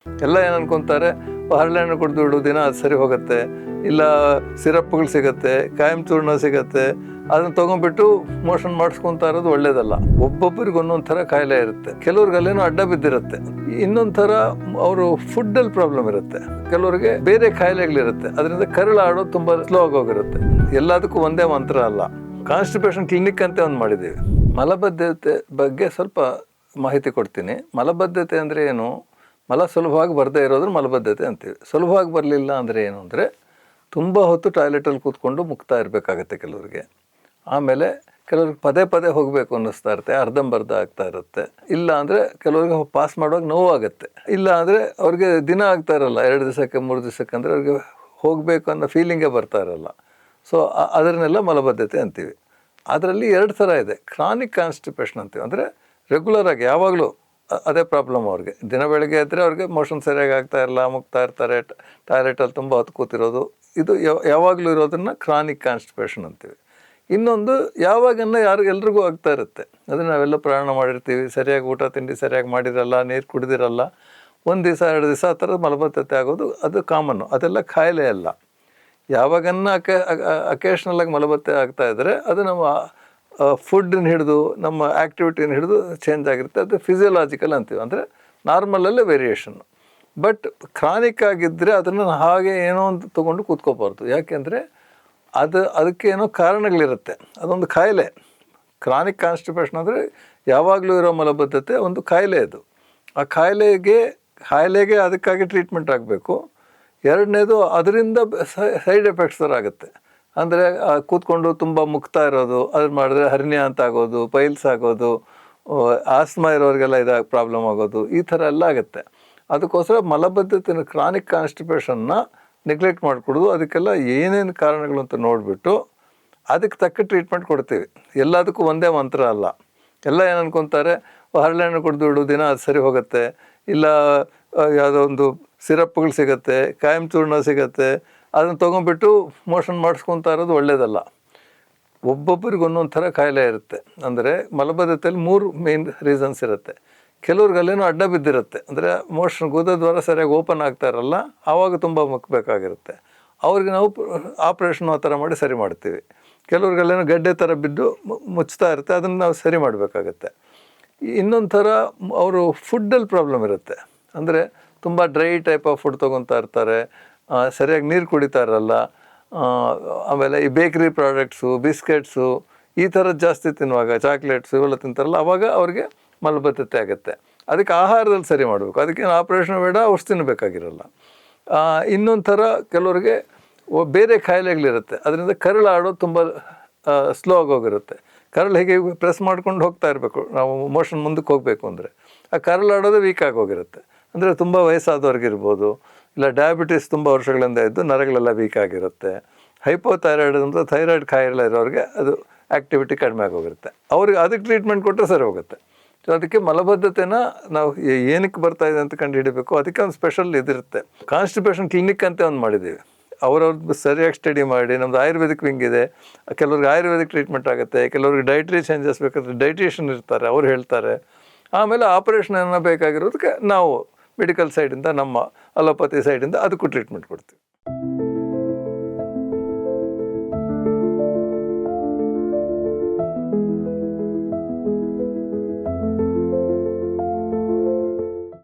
ಎಲ್ಲ ಏನು ಅನ್ಕೊತಾರೆ, ಹರಳೆಣ್ಣೆ ಕುಡಿದು ಬಿಡು ದಿನ ಅದು ಸರಿ ಹೋಗುತ್ತೆ, ಇಲ್ಲ ಸಿರಪ್ಗಳು ಸಿಗುತ್ತೆ, ಕಾಯಂ ಚೂರ್ಣ ಸಿಗುತ್ತೆ, ಅದನ್ನು ತೊಗೊಂಡ್ಬಿಟ್ಟು ಮೋಷನ್ ಮಾಡಿಸ್ಕೊತಾ ಇರೋದು ಒಳ್ಳೇದಲ್ಲ. ಒಬ್ಬೊಬ್ಬರಿಗೆ ಒಂದೊಂದು ಥರ ಕಾಯಿಲೆ ಇರುತ್ತೆ. ಕೆಲವ್ರಿಗಲ್ಲೇನೋ ಅಡ್ಡ ಬಿದ್ದಿರುತ್ತೆ, ಇನ್ನೊಂದು ಥರ ಅವರು ಫುಡ್ಡಲ್ಲಿ ಪ್ರಾಬ್ಲಮ್ ಇರುತ್ತೆ, ಕೆಲವರಿಗೆ ಬೇರೆ ಕಾಯಿಲೆಗಳಿರುತ್ತೆ, ಅದರಿಂದ ಕರುಳಾಡೋದು ತುಂಬ ಸ್ಲೋ ಆಗೋಗಿರುತ್ತೆ. ಎಲ್ಲದಕ್ಕೂ ಒಂದೇ ಮಂತ್ರ ಅಲ್ಲ. ಕಾನ್ಸ್ಟಿಪೇಷನ್ ಕ್ಲಿನಿಕ್ ಅಂತ ಒಂದು ಮಾಡಿದ್ದೀವಿ. ಮಲಬದ್ಧತೆ ಬಗ್ಗೆ ಸ್ವಲ್ಪ ಮಾಹಿತಿ ಕೊಡ್ತೀನಿ. ಮಲಬದ್ಧತೆ ಅಂದರೆ ಏನು? ಮಲ ಸುಲಭವಾಗಿ ಬರದೇ ಇರೋದ್ರ ಮಲಬದ್ಧತೆ ಅಂತೀವಿ. ಸುಲಭವಾಗಿ ಬರಲಿಲ್ಲ ಅಂದರೆ ಏನು ಅಂದರೆ, ತುಂಬ ಹೊತ್ತು ಟಾಯ್ಲೆಟಲ್ಲಿ ಕೂತ್ಕೊಂಡು ಮುಗ್ತಾ ಇರಬೇಕಾಗತ್ತೆ ಕೆಲವರಿಗೆ. ಆಮೇಲೆ ಕೆಲವ್ರಿಗೆ ಪದೇ ಪದೇ ಹೋಗಬೇಕು ಅನ್ನಿಸ್ತಾ ಇರುತ್ತೆ, ಅರ್ಧಂಬರ್ಧ ಆಗ್ತಾ ಇರುತ್ತೆ. ಇಲ್ಲ ಅಂದರೆ ಕೆಲವ್ರಿಗೆ ಪಾಸ್ ಮಾಡುವಾಗ ನೋವಾಗುತ್ತೆ. ಇಲ್ಲ ಅಂದರೆ ಅವ್ರಿಗೆ ದಿನ ಆಗ್ತಾ ಇರಲ್ಲ, 2 ದಿವಸಕ್ಕೆ 3 ದಿವಸಕ್ಕೆ, ಅಂದರೆ ಅವ್ರಿಗೆ ಹೋಗಬೇಕು ಅನ್ನೋ ಫೀಲಿಂಗೇ ಬರ್ತಾ ಇರಲ್ಲ. ಸೊ ಅದನ್ನೆಲ್ಲ ಮಲಬದ್ಧತೆ ಅಂತೀವಿ. ಅದರಲ್ಲಿ 2 ಥರ ಇದೆ. ಕ್ರಾನಿಕ್ ಕಾನ್ಸ್ಟಿಪೇಷನ್ ಅಂತೀವಿ, ಅಂದರೆ ರೆಗ್ಯುಲರಾಗಿ ಯಾವಾಗಲೂ ಅದೇ ಪ್ರಾಬ್ಲಮ್ ಅವ್ರಿಗೆ. ದಿನ ಬೆಳಗ್ಗೆ ಎದ್ದರೆ ಅವ್ರಿಗೆ ಮೋಷನ್ ಸರಿಯಾಗಿ ಆಗ್ತಾ ಇರಲ್ಲ, ಮುಗ್ತಾ ಇರ್ತಾರೆ, ಟಾಯ್ಲೆಟಲ್ಲಿ ತುಂಬ ಹೊತ್ತು ಕೂತಿರೋದು, ಇದು ಯಾವಾಗಲೂ ಇರೋದನ್ನು ಕ್ರಾನಿಕ್ ಕಾನ್ಸ್ಟಿಪೇಷನ್ ಅಂತೀವಿ. ಇನ್ನೊಂದು ಯಾವಾಗನ್ನ ಎಲ್ರಿಗೂ ಆಗ್ತಾ ಇರುತ್ತೆ, ಅದನ್ನು ನಾವೆಲ್ಲ ಪ್ರಯಾಣ ಮಾಡಿರ್ತೀವಿ, ಸರಿಯಾಗಿ ಊಟ ತಿಂಡಿ ಸರಿಯಾಗಿ ಮಾಡಿರಲ್ಲ, ನೀರು ಕುಡಿದಿರಲ್ಲ, 1 ದಿವಸ 2 ದಿವಸ ಆ ಥರದ ಮಲಬದ್ಧತೆ ಆಗೋದು ಅದು ಕಾಮನ್ನು. ಅದೆಲ್ಲ ಕಾಯಿಲೆ ಅಲ್ಲ. ಯಾವಾಗನ್ನ ಅಕೇಶ್ನಲಾಗಿ ಮಲಬದ್ಧತೆ ಆಗ್ತಾ ಇದ್ದರೆ ಅದು ನಮ್ಮ ಫುಡ್ಡನ್ನ ಹಿಡಿದು ನಮ್ಮ ಆ್ಯಕ್ಟಿವಿಟಿನ ಹಿಡಿದು ಚೇಂಜ್ ಆಗಿರುತ್ತೆ. ಅದು ಫಿಸಿಯೋಲಾಜಿಕಲ್ ಅಂತೀವಿ, ಅಂದರೆ ನಾರ್ಮಲಲ್ಲೇ ವೇರಿಯೇಷನ್ನು. ಬಟ್ ಕ್ರಾನಿಕ್ ಆಗಿದ್ದರೆ ಅದನ್ನು ಹಾಗೆ ಏನೋ ಒಂದು ತೊಗೊಂಡು ಕೂತ್ಕೋಬಾರ್ದು. ಯಾಕೆಂದರೆ ಅದಕ್ಕೆ ಏನೋ ಕಾರಣಗಳಿರುತ್ತೆ, ಅದೊಂದು ಕಾಯಿಲೆ. ಕ್ರಾನಿಕ್ ಕಾನ್ಸ್ಟಿಪೇಷನ್ ಅಂದರೆ ಯಾವಾಗಲೂ ಇರೋ ಮಲಬದ್ಧತೆ ಒಂದು ಕಾಯಿಲೆ. ಅದು ಆ ಕಾಯಿಲೆಗೆ ಅದಕ್ಕಾಗಿ ಟ್ರೀಟ್ಮೆಂಟ್ ಆಗಬೇಕು. ಎರಡನೇದು ಅದರಿಂದ ಸೈಡ್ ಎಫೆಕ್ಟ್ಸ್ ಥರ ಆಗುತ್ತೆ. ಅಂದರೆ ಕೂತ್ಕೊಂಡು ತುಂಬ ಮುಗ್ತಾ ಇರೋದು, ಅದನ್ನು ಮಾಡಿದ್ರೆ ಹರ್ನಿಯಾ ಅಂತ ಆಗೋದು, ಪೈಲ್ಸ್ ಆಗೋದು, ಆಸ್ಮಾ ಇರೋರಿಗೆಲ್ಲ ಇದಾಗಿ ಪ್ರಾಬ್ಲಮ್ ಆಗೋದು, ಈ ಥರ ಎಲ್ಲ ಆಗುತ್ತೆ. ಅದಕ್ಕೋಸ್ಕರ ಮಲಬದ್ಧತೆ ಕ್ರಾನಿಕ್ ಕಾನ್ಸ್ಟಿಪೇಷನ್ನ ನೆಗ್ಲೆಕ್ಟ್ ಮಾಡಿಕೊಡೋದು. ಅದಕ್ಕೆಲ್ಲ ಏನೇನು ಕಾರಣಗಳು ಅಂತ ನೋಡಿಬಿಟ್ಟು ಅದಕ್ಕೆ ತಕ್ಕ ಟ್ರೀಟ್ಮೆಂಟ್ ಕೊಡ್ತೀವಿ. ಎಲ್ಲದಕ್ಕೂ ಒಂದೇ ಮಂತ್ರ ಅಲ್ಲ. ಎಲ್ಲ ಏನು ಅನ್ಕೊತಾರೆ, ಹರಳೆಣ್ಣೆ ಕುಡಿದು ಬಿಡು ದಿನ ಅದು ಸರಿ ಹೋಗುತ್ತೆ, ಇಲ್ಲ ಯಾವುದೋ ಒಂದು ಸಿರಪ್ಗಳು ಸಿಗುತ್ತೆ, ಕಾಯಂ ಚೂರ್ಣ ಸಿಗುತ್ತೆ, ಅದನ್ನು ತೊಗೊಂಡ್ಬಿಟ್ಟು ಮೋಷನ್ ಮಾಡಿಸ್ಕೊತಾ ಇರೋದು ಒಳ್ಳೆಯದಲ್ಲ. ಒಬ್ಬೊಬ್ಬರಿಗೆ ಒಂದೊಂದು ಥರ ಕಾಯಿಲೆ ಇರುತ್ತೆ. ಅಂದರೆ ಮಲಬದ್ಧತೆಯಲ್ಲಿ 3 ಮೇನ್ ರೀಸನ್ಸ್ ಇರುತ್ತೆ. ಕೆಲವ್ರಿಗಲ್ಲೇನೋ ಅಡ್ಡ ಬಿದ್ದಿರುತ್ತೆ, ಅಂದರೆ ಮೋಷನ್ ಗುದದ್ವಾರ ಸರಿಯಾಗಿ ಓಪನ್ ಆಗ್ತಾ ಇರಲ್ಲ, ಆವಾಗ ತುಂಬ ಮುಕ್ಕಬೇಕಾಗಿರುತ್ತೆ. ಅವ್ರಿಗೆ ನಾವು ಆಪ್ರೇಷನ್ ಆ ಥರ ಮಾಡಿ ಸರಿ ಮಾಡ್ತೀವಿ. ಕೆಲವ್ರಿಗಲ್ಲೇನೋ ಗಡ್ಡೆ ಥರ ಬಿದ್ದು ಮುಚ್ತಾ ಇರುತ್ತೆ, ಅದನ್ನು ನಾವು ಸರಿ ಮಾಡಬೇಕಾಗತ್ತೆ. ಇನ್ನೊಂದು ಥರ ಅವರು ಫುಡ್ಡಲ್ಲಿ ಪ್ರಾಬ್ಲಮ್ ಇರುತ್ತೆ, ಅಂದರೆ ತುಂಬ ಡ್ರೈ ಟೈಪ್ ಆಫ್ ಫುಡ್ ತೊಗೊತಾ ಇರ್ತಾರೆ, ಸರಿಯಾಗಿ ನೀರು ಕುಡಿತಾ ಇರಲ್ಲ, ಆಮೇಲೆ ಈ ಬೇಕ್ರಿ ಪ್ರಾಡಕ್ಟ್ಸು, ಬಿಸ್ಕೆಟ್ಸು ಈ ಥರದ್ದು ಜಾಸ್ತಿ ತಿನ್ನುವಾಗ, ಚಾಕ್ಲೇಟ್ಸು ಇವೆಲ್ಲ ತಿಂತಾರಲ್ಲ, ಆವಾಗ ಅವ್ರಿಗೆ ಮಲಬದ್ಧತೆ ಆಗುತ್ತೆ. ಅದಕ್ಕೆ ಆಹಾರದಲ್ಲಿ ಸರಿ ಮಾಡಬೇಕು. ಅದಕ್ಕೇನು ಆಪ್ರೇಷನ್ ಬೇಡ, ಔಷಧಿ ತಿನ್ನಬೇಕಾಗಿರಲ್ಲ. ಇನ್ನೊಂದು ಥರ ಕೆಲವರಿಗೆ ಬೇರೆ ಕಾಯಿಲೆಗಳಿರುತ್ತೆ, ಅದರಿಂದ ಕರುಳಾಡೋದು ತುಂಬ ಸ್ಲೋ ಆಗೋಗಿರುತ್ತೆ. ಕರಳು ಹೇಗೆ ಪ್ರೆಸ್ ಮಾಡ್ಕೊಂಡು ಹೋಗ್ತಾ ಇರಬೇಕು, ನಾವು ಮೋಷನ್ ಮುಂದಕ್ಕೆ ಹೋಗಬೇಕು ಅಂದರೆ ಆ ಕರಳಾಡೋದು ವೀಕ್ ಆಗೋಗಿರುತ್ತೆ. ಅಂದರೆ ತುಂಬ ವಯಸ್ಸಾದವ್ರಿಗಿರ್ಬೋದು, ಇಲ್ಲ ಡಯಾಬಿಟಿಸ್ ತುಂಬ ವರ್ಷಗಳಿಂದ ಇದ್ದು ನರಗಳೆಲ್ಲ ವೀಕ್ ಆಗಿರುತ್ತೆ. ಹೈಪೋಥೈರಾಯ್ಡ್ ಅಂತ ಥೈರಾಯ್ಡ್ ಕಾಯಿಲೆ ಇರೋರಿಗೆ ಅದು ಆ್ಯಕ್ಟಿವಿಟಿ ಕಡಿಮೆ ಆಗೋಗಿರುತ್ತೆ. ಅವ್ರಿಗೆ ಅದಕ್ಕೆ ಟ್ರೀಟ್ಮೆಂಟ್ ಕೊಟ್ಟರೆ ಸರಿ ಹೋಗುತ್ತೆ. ಸೊ ಅದಕ್ಕೆ ಮಲಬದ್ಧತೆನ ನಾವು ಏನಕ್ಕೆ ಬರ್ತಾ ಇದೆ ಅಂತ ಕಂಡು ಹಿಡಿಬೇಕು. ಅದಕ್ಕೆ ಒಂದು ಸ್ಪೆಷಲ್ ಇದಿರುತ್ತೆ. ಕಾನ್ಸ್ಟಿಪೇಷನ್ ಕ್ಲಿನಿಕ್ ಅಂತ ಒಂದು ಮಾಡಿದ್ದೀವಿ. ಅವ್ರವ್ರದ್ದು ಸರಿಯಾಗಿ ಸ್ಟಡಿ ಮಾಡಿ, ನಮ್ಮದು ಆಯುರ್ವೇದಿಕ್ ವಿಂಗ್ ಇದೆ, ಕೆಲವ್ರಿಗೆ ಆಯುರ್ವೇದಿಕ್ ಟ್ರೀಟ್ಮೆಂಟ್ ಆಗುತ್ತೆ, ಕೆಲವ್ರಿಗೆ ಡೈಟ್ರಿ ಚೇಂಜಸ್ ಬೇಕಾದ್ರೆ ಡೈಟಿಷಿಯನ್ ಇರ್ತಾರೆ, ಅವ್ರು ಹೇಳ್ತಾರೆ. ಆಮೇಲೆ ಆಪ್ರೇಷನ್ ಏನೋ ಬೇಕಾಗಿರೋದಕ್ಕೆ ನಾವು ಮೆಡಿಕಲ್ ಸೈಡಿಂದ, ನಮ್ಮ ಅಲೋಪತಿ ಸೈಡಿಂದ ಅದಕ್ಕೂ ಟ್ರೀಟ್ಮೆಂಟ್ ಕೊಡ್ತೀವಿ.